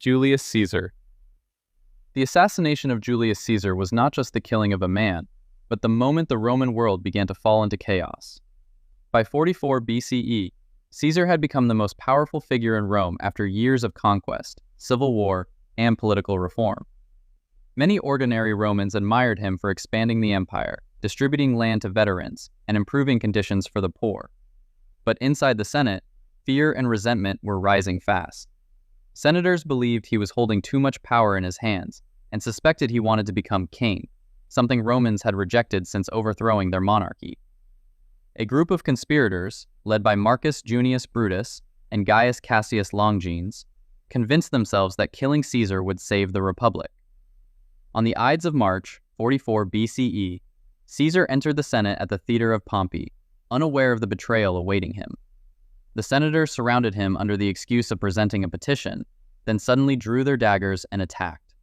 Julius Caesar. The assassination of Julius Caesar was not just the killing of a man, but the moment the Roman world began to fall into chaos. By 44 BCE, Caesar had become the most powerful figure in Rome after years of conquest, civil war, and political reform. Many ordinary Romans admired him for expanding the empire, distributing land to veterans, and improving conditions for the poor. But inside the Senate, fear and resentment were rising fast. Senators believed he was holding too much power in his hands and suspected he wanted to become king, something Romans had rejected since overthrowing their monarchy. A group of conspirators, led by Marcus Junius Brutus and Gaius Cassius Longinus, convinced themselves that killing Caesar would save the Republic. On the Ides of March, 44 BCE, Caesar entered the Senate at the Theater of Pompey, unaware of the betrayal awaiting him. The senators surrounded him under the excuse of presenting a petition, then suddenly drew their daggers and attacked.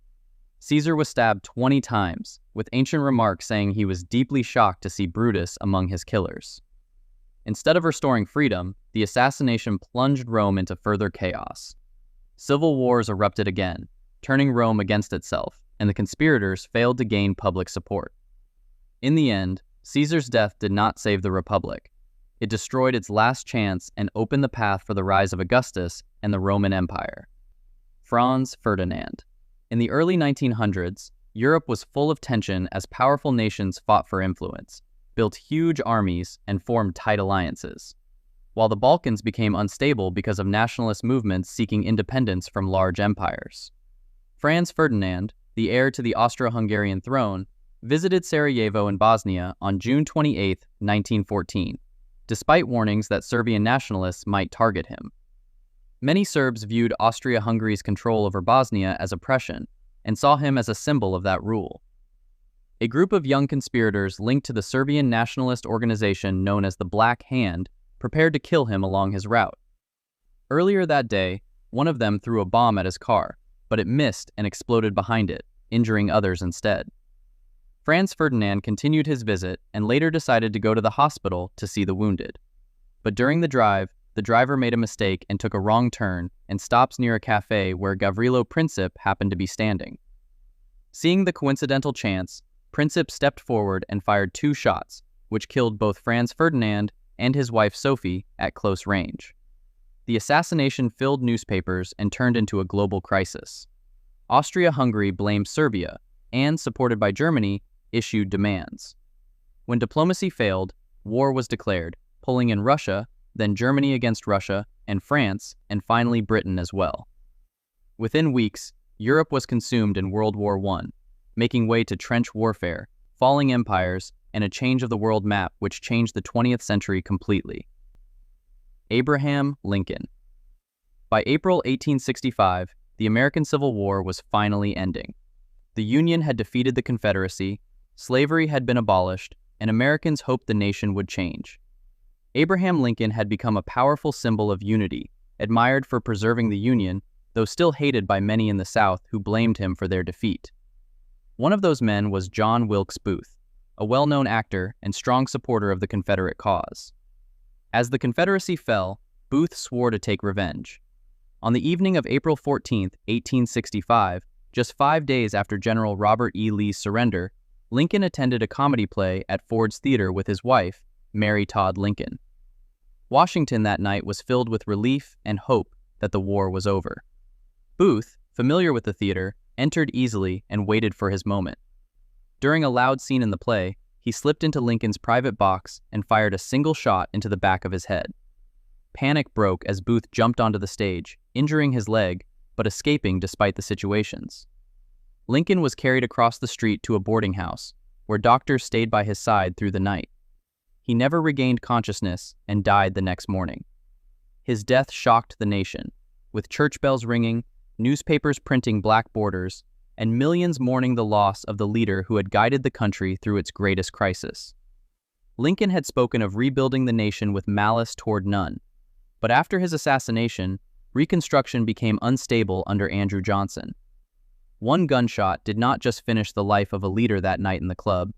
Caesar was stabbed 20 times, with ancient remarks saying he was deeply shocked to see Brutus among his killers. Instead of restoring freedom, the assassination plunged Rome into further chaos. Civil wars erupted again, turning Rome against itself, and the conspirators failed to gain public support. In the end, Caesar's death did not save the Republic. It destroyed its last chance and opened the path for the rise of Augustus and the Roman Empire. Franz Ferdinand. In the early 1900s, Europe was full of tension as powerful nations fought for influence, built huge armies, and formed tight alliances, while the Balkans became unstable because of nationalist movements seeking independence from large empires. Franz Ferdinand, the heir to the Austro-Hungarian throne, visited Sarajevo in Bosnia on June 28, 1914, despite warnings that Serbian nationalists might target him. Many Serbs viewed Austria-Hungary's control over Bosnia as oppression and saw him as a symbol of that rule. A group of young conspirators linked to the Serbian nationalist organization known as the Black Hand prepared to kill him along his route. Earlier that day, one of them threw a bomb at his car, but it missed and exploded behind it, injuring others instead. Franz Ferdinand continued his visit and later decided to go to the hospital to see the wounded. But during the drive, the driver made a mistake and took a wrong turn and stops near a cafe where Gavrilo Princip happened to be standing. Seeing the coincidental chance, Princip stepped forward and fired 2 shots, which killed both Franz Ferdinand and his wife Sophie at close range. The assassination filled newspapers and turned into a global crisis. Austria-Hungary blamed Serbia and, supported by Germany, issued demands. When diplomacy failed, war was declared, pulling in Russia, then Germany against Russia, and France, and finally Britain as well. Within weeks, Europe was consumed in World War I, making way to trench warfare, falling empires, and a change of the world map which changed the 20th century completely. Abraham Lincoln. By April 1865, the American Civil War was finally ending. The Union had defeated the Confederacy, slavery had been abolished, and Americans hoped the nation would change. Abraham Lincoln had become a powerful symbol of unity, admired for preserving the Union, though still hated by many in the South who blamed him for their defeat. One of those men was John Wilkes Booth, a well-known actor and strong supporter of the Confederate cause. As the Confederacy fell, Booth swore to take revenge. On the evening of April 14, 1865, just 5 days after General Robert E. Lee's surrender, Lincoln attended a comedy play at Ford's Theater with his wife, Mary Todd Lincoln. Washington that night was filled with relief and hope that the war was over. Booth, familiar with the theater, entered easily and waited for his moment. During a loud scene in the play, he slipped into Lincoln's private box and fired a single shot into the back of his head. Panic broke as Booth jumped onto the stage, injuring his leg, but escaping despite the situations. Lincoln was carried across the street to a boarding house, where doctors stayed by his side through the night. He never regained consciousness and died the next morning. His death shocked the nation, with church bells ringing, newspapers printing black borders, and millions mourning the loss of the leader who had guided the country through its greatest crisis. Lincoln had spoken of rebuilding the nation with malice toward none, but after his assassination, Reconstruction became unstable under Andrew Johnson. One gunshot did not just finish the life of a leader that night in the club,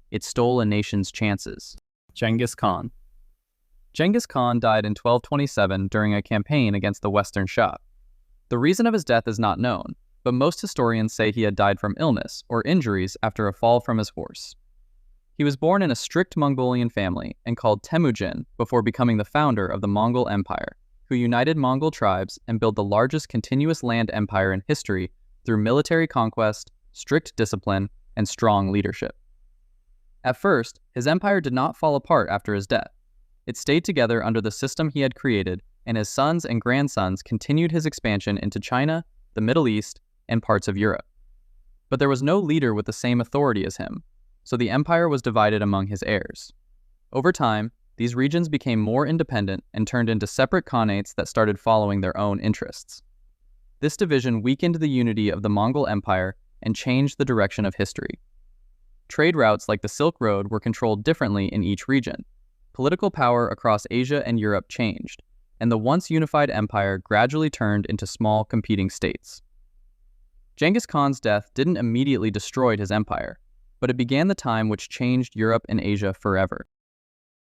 it stole a nation's chances. Genghis Khan. Genghis Khan died in 1227 during a campaign against the Western Shah. The reason of his death is not known, but most historians say he had died from illness or injuries after a fall from his horse. He was born in a strict Mongolian family and called Temujin before becoming the founder of the Mongol Empire, who united Mongol tribes and built the largest continuous land empire in history through military conquest, strict discipline, and strong leadership. At first, his empire did not fall apart after his death. It stayed together under the system he had created, and his sons and grandsons continued his expansion into China, the Middle East, and parts of Europe. But there was no leader with the same authority as him, so the empire was divided among his heirs. Over time, these regions became more independent and turned into separate khanates that started following their own interests. This division weakened the unity of the Mongol Empire and changed the direction of history. Trade routes like the Silk Road were controlled differently in each region. Political power across Asia and Europe changed, and the once unified empire gradually turned into small competing states. Genghis Khan's death didn't immediately destroy his empire, but it began the time which changed Europe and Asia forever.